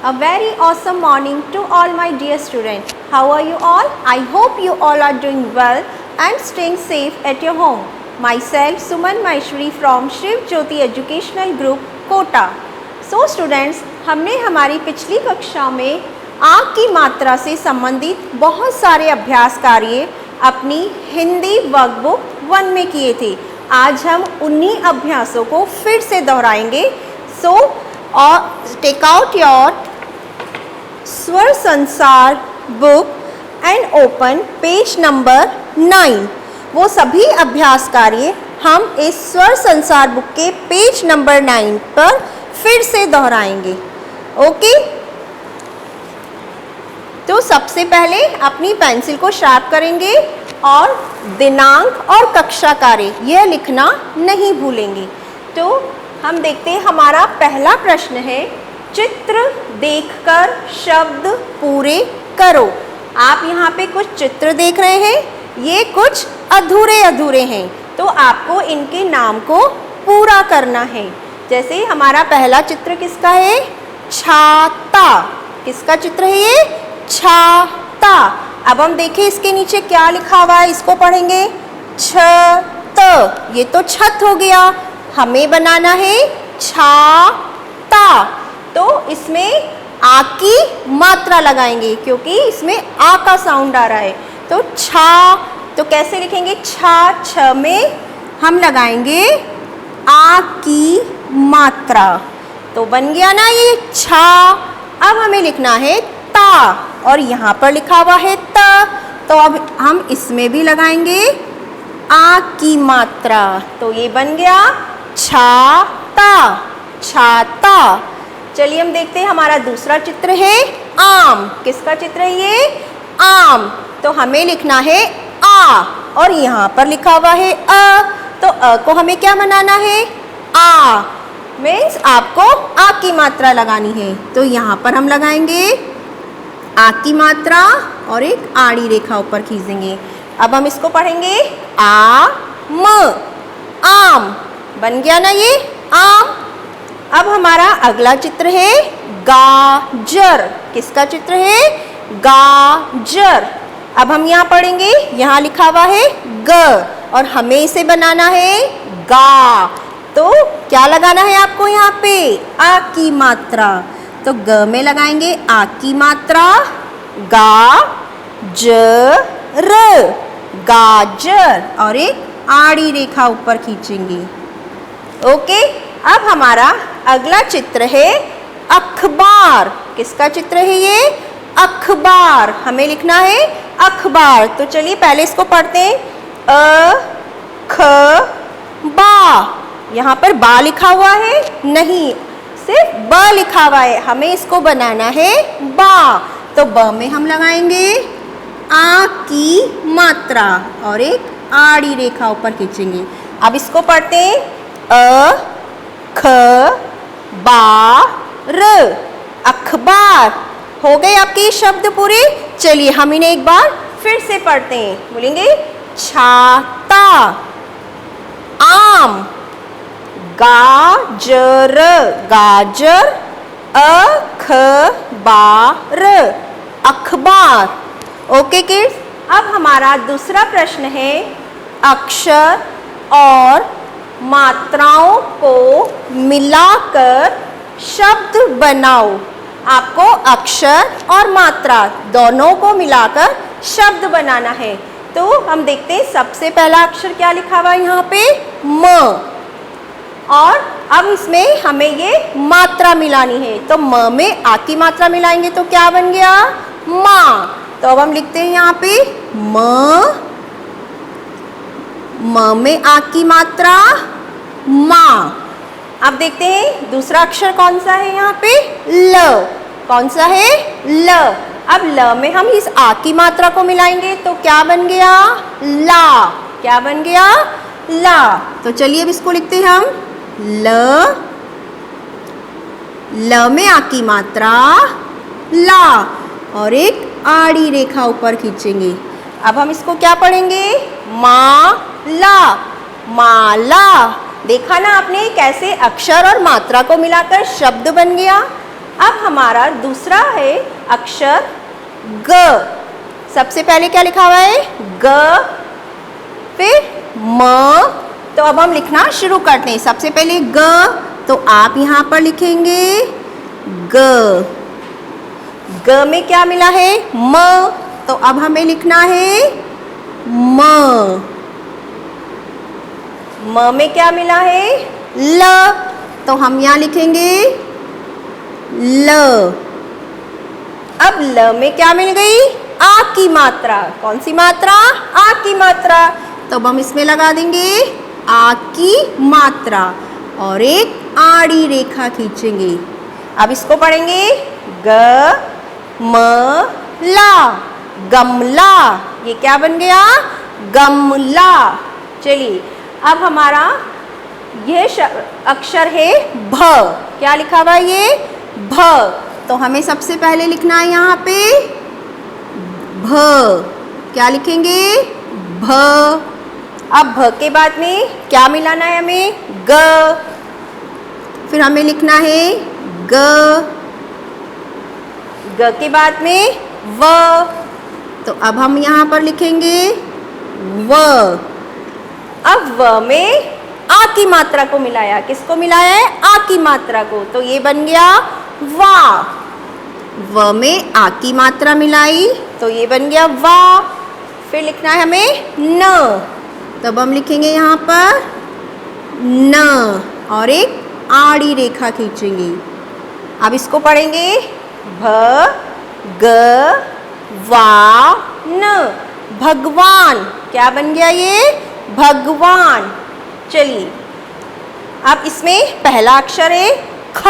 A very awesome morning to all my dear students. How are you all? I hope you all are doing well and staying safe at your home. Myself Suman Maheshwari from Shiv Jyoti Educational Group, Kota. So students, हमने हमारी पिछली कक्षा में आ की मात्रा से संबंधित बहुत सारे अभ्यास कार्य अपनी हिंदी वर्कबुक 1 में किए थे। आज हम उन्हीं अभ्यासों को फिर से दोहराएंगे। सो टेक आउट योर स्वर संसार book and open page number 9। वो सभी अभ्यास कार्य हम इस स्वर संसार बुक के पेज नंबर 9 पर फिर से दोहराएंगे। ओके, तो सबसे पहले अपनी पेंसिल को शार्प करेंगे और दिनांक और कक्षा कार्य यह लिखना नहीं भूलेंगे। तो हम देखते हैं, हमारा पहला प्रश्न है, चित्र देखकर शब्द पूरे करो। आप यहाँ पे कुछ चित्र देख रहे हैं, ये कुछ अधूरे अधूरे हैं, तो आपको इनके नाम को पूरा करना है। जैसे हमारा पहला चित्र किसका है? छाता। किसका चित्र है ये? छाता। अब हम देखें इसके नीचे क्या लिखा हुआ है, इसको पढ़ेंगे। छत, ये तो छत हो गया, हमें बनाना है छाता। तो इसमें आ की मात्रा लगाएंगे क्योंकि इसमें आ का साउंड आ रहा है। तो छा, तो कैसे लिखेंगे? छा, छ में हम लगाएंगे आ की मात्रा, तो बन गया ना ये छा। अब हमें लिखना है ता, और यहाँ पर लिखा हुआ है ता, तो अब हम इसमें भी लगाएंगे आ की मात्रा, तो ये बन गया छाता, छाता। चलिए हम देखते हैं, हमारा दूसरा चित्र है आम। किसका चित्र है ये? आम। तो हमें लिखना है आ, और यहाँ पर लिखा हुआ है अ, तो अ को हमें क्या बनाना है? आ, मीन्स आपको आ की मात्रा लगानी है। तो यहाँ पर हम लगाएंगे आ की मात्रा और एक आड़ी रेखा ऊपर खींचेंगे। अब हम इसको पढ़ेंगे आ म, आम। बन गया ना ये आम। अब हमारा अगला चित्र है गाजर। किसका चित्र है? गाजर। अब हम यहाँ पढ़ेंगे, यहाँ लिखा हुआ है ग, और हमें इसे बनाना है गा। तो क्या लगाना है आपको यहाँ पे? आ की मात्रा। तो ग में लगाएंगे आ की मात्रा, गा ज र, गाजर, और एक आड़ी रेखा ऊपर खींचेंगे। ओके, अब हमारा अगला चित्र है अखबार। किसका चित्र है ये? अखबार। हमें लिखना है अखबार। तो चलिए पहले इसको पढ़ते हैं। अ ख बा। यहाँ पर बा लिखा हुआ है? नहीं, सिर्फ ब लिखा हुआ है, हमें इसको बनाना है बा। तो ब में हम लगाएंगे आ की मात्रा और एक आड़ी रेखा ऊपर खींचेंगे। अब इसको पढ़ते हैं अ ख बा र, अखबार। हो गए आपके ये शब्द पूरे। चलिए हम इन्हें एक बार फिर से पढ़ते हैं, बोलेंगे छाता, आम, गाजर, गाजर, अखबार, अखबार। ओके किड्स, अब हमारा दूसरा प्रश्न है, अक्षर और मात्राओं को मिलाकर शब्द बनाओ। आपको अक्षर और मात्रा दोनों को मिलाकर शब्द बनाना है। तो हम देखते हैं, सबसे पहला अक्षर क्या लिखा हुआ है यहाँ पे? म। और अब इसमें हमें ये मात्रा मिलानी है, तो म में आ की मात्रा मिलाएंगे तो क्या बन गया? माँ। तो अब हम लिखते हैं यहाँ पे म में आ की मात्रा माँ। अब देखते हैं दूसरा अक्षर कौन सा है यहाँ पे? ल। कौन सा है? ल। अब ल में हम इस आ की मात्रा को मिलाएंगे तो क्या बन गया? ला। क्या बन गया? ला। तो चलिए अब इसको लिखते हैं हम ल। ल में आ की मात्रा ला, और एक आड़ी रेखा ऊपर खींचेंगे। अब हम इसको क्या पढ़ेंगे? माला, माला। देखा ना आपने कैसे अक्षर और मात्रा को मिलाकर शब्द बन गया। अब हमारा दूसरा है अक्षर ग। सबसे पहले क्या लिखा हुआ है? ग, फिर म। तो अब हम लिखना शुरू करते हैं। सबसे पहले ग, तो आप यहाँ पर लिखेंगे ग। ग में क्या मिला है? म। तो अब हमें लिखना है म। म में क्या मिला है? ल। तो हम यहाँ लिखेंगे ल। अब ल में क्या मिल गई? आ की मात्रा। कौन सी मात्रा? आ की मात्रा। तो अब हम इसमें लगा देंगे आ की मात्रा और एक आड़ी रेखा खींचेंगे। अब इसको पढ़ेंगे ग म ला, गमला। ये क्या बन गया? गमला। चलिए अब हमारा यह अक्षर है भ। क्या लिखा हुआ है ये? भ। तो हमें सबसे पहले लिखना है यहाँ पे भ। क्या लिखेंगे? भ। अब भ के बाद में क्या मिलाना है हमें? ग। फिर हमें लिखना है ग। ग के बाद में व। तो अब हम यहाँ पर लिखेंगे व। अब व में आ की मात्रा को मिलाया। किसको मिलाया है? आ की मात्रा को। तो ये बन गया वा। व में आ की मात्रा मिलाई तो ये बन गया वा। फिर लिखना है हमें न। तब हम लिखेंगे यहाँ पर न और एक आड़ी रेखा खींचेंगे। अब इसको पढ़ेंगे भ ग वा न, भगवान। क्या बन गया ये? भगवान। चलिए अब इसमें पहला अक्षर है ख।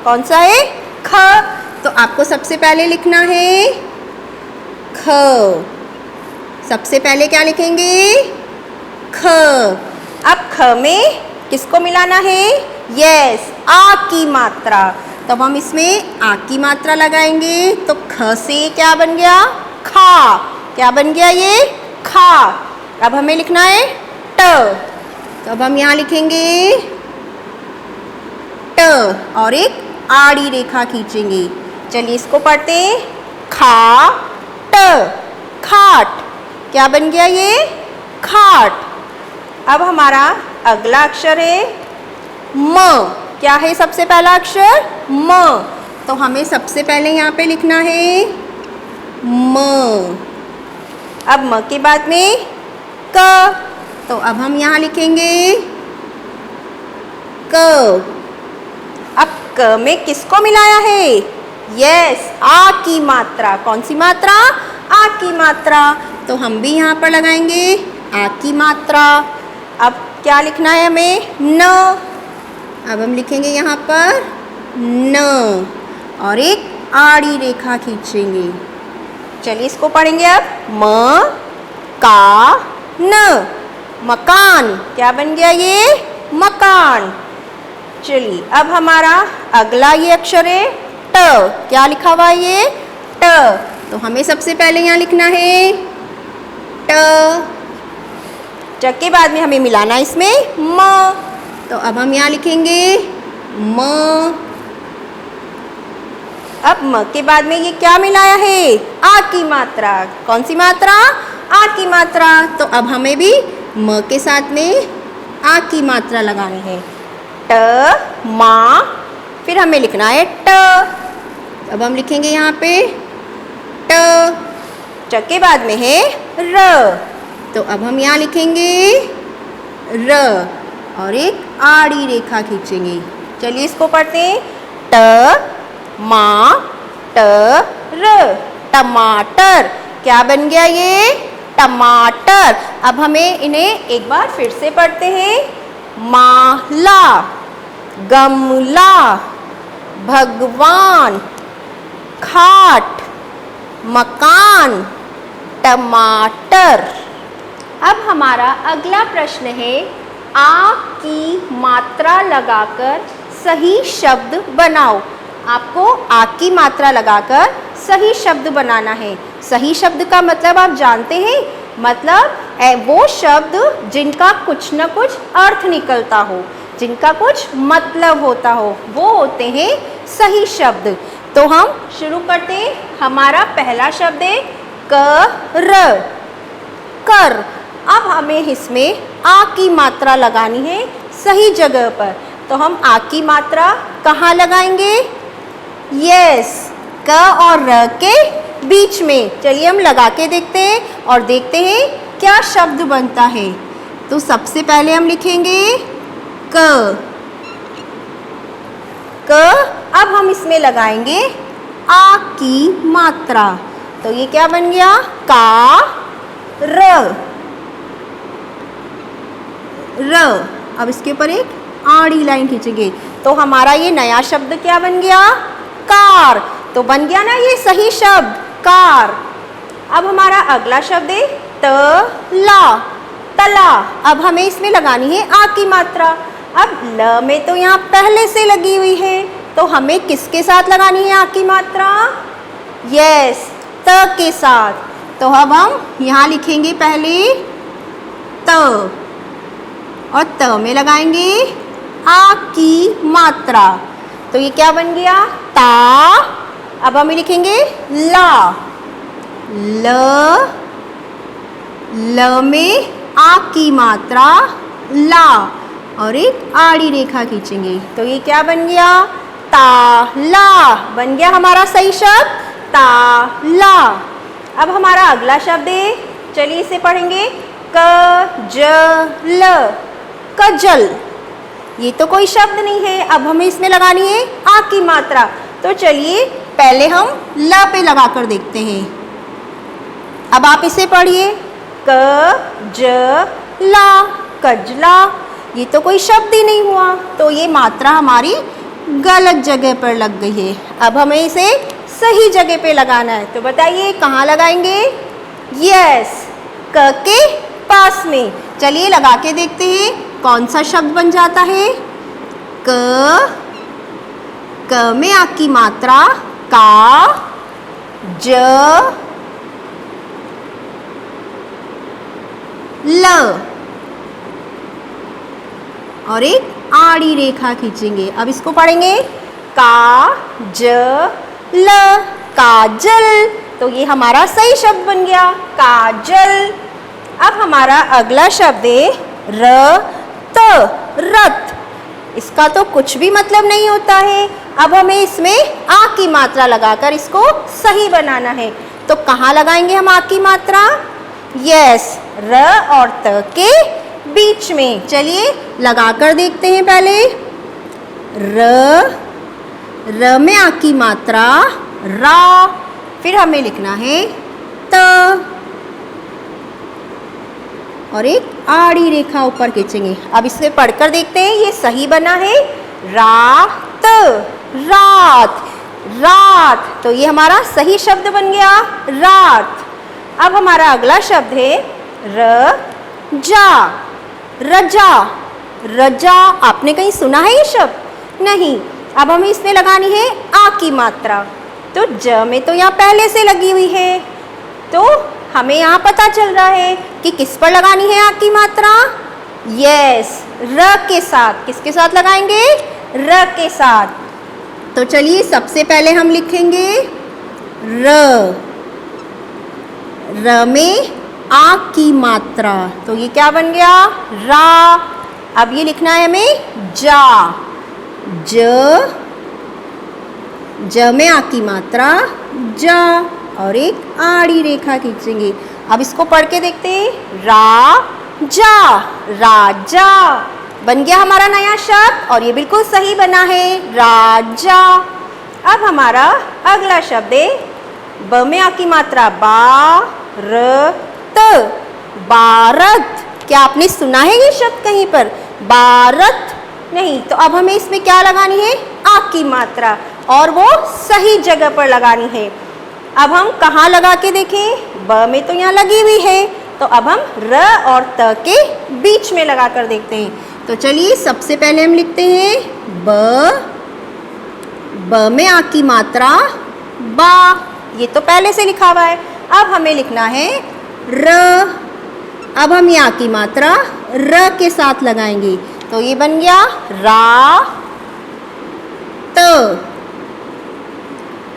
कौन सा है? ख। तो आपको सबसे पहले लिखना है ख। सबसे पहले क्या लिखेंगे? ख। अब ख में किसको मिलाना है? यस, आ की मात्रा। तब हम इसमें आ की मात्रा लगाएंगे तो ख से क्या बन गया? खा। क्या बन गया ये? खा। अब हमें लिखना है ट। तो अब हम यहाँ लिखेंगे ट और एक आड़ी रेखा खींचेंगे। चलिए इसको पढ़ते हैं खा ट, खाट। क्या बन गया ये? खाट। अब हमारा अगला अक्षर है म। क्या है सबसे पहला अक्षर? म। तो हमें सबसे पहले यहाँ पे लिखना है म। अब म के बाद में क। तो अब हम यहाँ लिखेंगे क। अब क में किसको मिलाया है? यस, आ की मात्रा। कौन सी मात्रा? आ की मात्रा। तो हम भी यहाँ पर लगाएंगे आ की मात्रा। अब क्या लिखना है हमें? न। अब हम लिखेंगे यहाँ पर न और एक आड़ी रेखा खींचेंगे। चलिए इसको पढ़ेंगे अब म का न, मकान। क्या बन गया ये? मकान। चलिए अब हमारा अगला ये अक्षर है ट। क्या लिखा हुआ है ये? ट। तो हमें सबसे पहले यहाँ लिखना है ट। ट के बाद में हमें मिलाना है इसमें म। तो अब हम यहाँ लिखेंगे म। अब म के बाद में ये क्या मिलाया है? आ की मात्रा। कौन सी मात्रा? आ की मात्रा। तो अब हमें भी म के साथ में आ की मात्रा लगानी है। ट मा। फिर हमें लिखना है ट। अब हम लिखेंगे यहाँ पे ट। ट के बाद में है र। तो अब हम यहाँ लिखेंगे र और एक आड़ी रेखा खींचेंगे। चलिए इसको पढ़ते हैं ट मा ट र, टमाटर। क्या बन गया ये? टमाटर। अब हमें इन्हें एक बार फिर से पढ़ते हैं माला, गमला, भगवान, खाट, मकान, टमाटर। अब हमारा अगला प्रश्न है आ की मात्रा लगाकर सही शब्द बनाओ। आपको आ की मात्रा लगाकर सही शब्द बनाना है। सही शब्द का मतलब आप जानते हैं? मतलब वो शब्द जिनका कुछ न कुछ अर्थ निकलता हो, जिनका कुछ मतलब होता हो, वो होते हैं सही शब्द। तो हम शुरू करते हैं। हमारा पहला शब्द है कर, कर। अब हमें इसमें आ की मात्रा लगानी है सही जगह पर। तो हम आ की मात्रा कहाँ लगाएंगे? यस, क और र के बीच में। चलिए हम लगा के देखते हैं और देखते हैं क्या शब्द बनता है। तो सबसे पहले हम लिखेंगे क, क। अब हम इसमें लगाएंगे आ की मात्रा। तो ये क्या बन गया? का र, र। अब इसके ऊपर एक आड़ी लाइन खींचेंगे तो हमारा ये नया शब्द क्या बन गया? कार। तो बन गया ना ये सही शब्द, कार। अब हमारा अगला शब्द है तला, तला। अब हमें इसमें लगानी है आ की मात्रा। अब ल में तो यहाँ पहले से लगी हुई है, तो हमें किसके साथ लगानी है आ की मात्रा? यस, त के साथ। तो अब हम यहाँ लिखेंगे पहले त और त में लगाएंगे आ की मात्रा। तो ये क्या बन गया? ता। अब हम लिखेंगे ला, ल, ल में आ की मात्रा ला और एक आड़ी रेखा खींचेंगे। तो ये क्या बन गया? ताला। बन गया हमारा सही शब्द ताला। अब हमारा अगला शब्द है, चलिए इसे पढ़ेंगे कजल, कजल। ये तो कोई शब्द नहीं है, अब हमें इसमें लगानी है आ की मात्रा। तो चलिए पहले हम ल पे लगा कर देखते हैं। अब आप इसे पढ़िए कजला, कजला। ये तो कोई शब्द ही नहीं हुआ, तो ये मात्रा हमारी गलत जगह पर लग गई है। अब हमें इसे सही जगह पे लगाना है। तो बताइए कहाँ लगाएंगे? यस, क के पास में। चलिए लगा के देखते हैं कौन सा शब्द बन जाता है। क, क में आ की मात्रा का, ज, ल और एक आड़ी रेखा खींचेंगे। अब इसको पढ़ेंगे का, ज, ल, काजल। तो ये हमारा सही शब्द बन गया, काजल। अब हमारा अगला शब्द है रत, रथ। इसका तो कुछ भी मतलब नहीं होता है। अब हमें इसमें आ की मात्रा लगाकर इसको सही बनाना है। तो कहाँ लगाएंगे हम आ की मात्रा? यस, र और त के बीच में। चलिए लगाकर देखते हैं पहले। र में आ की मात्रा रा। फिर हमें लिखना है त और एक आड़ी रेखा ऊपर खींचेंगे। अब इसे पढ़कर देखते हैं ये सही बना है। रात, रात, रात। तो ये हमारा सही शब्द बन गया, रात। अब हमारा अगला शब्द है रजा, रजा, रजा। आपने कहीं सुना है ये शब्द? नहीं। अब हमें इसमें लगानी है आ की मात्रा। तो ज में तो यहाँ पहले से लगी हुई है, तो हमें यहाँ पता चल रहा है कि किस पर लगानी है आ की मात्रा। यस, र के साथ। किसके साथ लगाएंगे? र के साथ। तो चलिए सबसे पहले हम लिखेंगे र, र में आ की मात्रा। तो ये क्या बन गया? रा। अब ये लिखना है हमें जा, ज, ज में आ की मात्रा जा और एक आड़ी रेखा खींचेंगे। अब इसको पढ़ के देखते हैं। राजा, राजा। बन गया हमारा नया शब्द और ये बिल्कुल सही बना है, राजा। अब हमारा अगला शब्द है ब में आ की मात्रा बा, र, त, भारत। क्या आपने सुना है ये शब्द कहीं पर? भारत नहीं। तो अब हमें इसमें क्या लगानी है? आ की मात्रा, और वो सही जगह पर लगानी है। अब हम कहाँ लगा के देखें? ब में तो यहाँ लगी हुई है, तो अब हम र और त के बीच में लगा कर देखते हैं। तो चलिए सबसे पहले हम लिखते हैं ब में आ की मात्रा बा। ये तो पहले से लिखा हुआ है। अब हमें लिखना है र। अब हम यहाँ की मात्रा र के साथ लगाएंगे। तो ये बन गया रा त,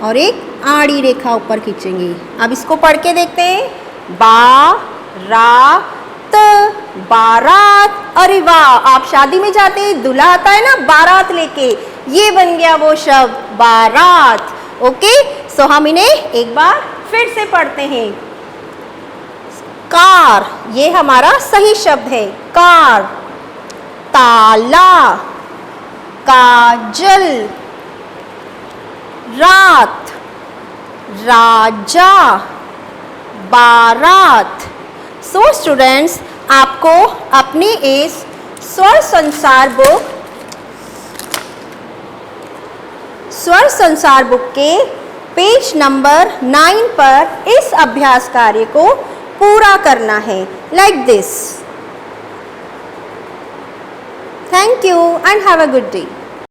और एक आड़ी रेखा ऊपर खींचेंगे। अब इसको पढ़ के देखते हैं। बारात, बारात। अरे वाह, आप शादी में जाते हैं, दूल्हा आता है ना बारात लेके, ये बन गया वो शब्द बारात। ओके, सो हम इन्हें एक बार फिर से पढ़ते हैं। कार, ये हमारा सही शब्द है, कार। ताला, काजल, रात, राजा, बारात। सो स्टूडेंट्स, आपको अपनी इस स्वर संसार बुक के पेज नंबर 9 पर इस अभ्यास कार्य को पूरा करना है, like this. Thank you and have a good day.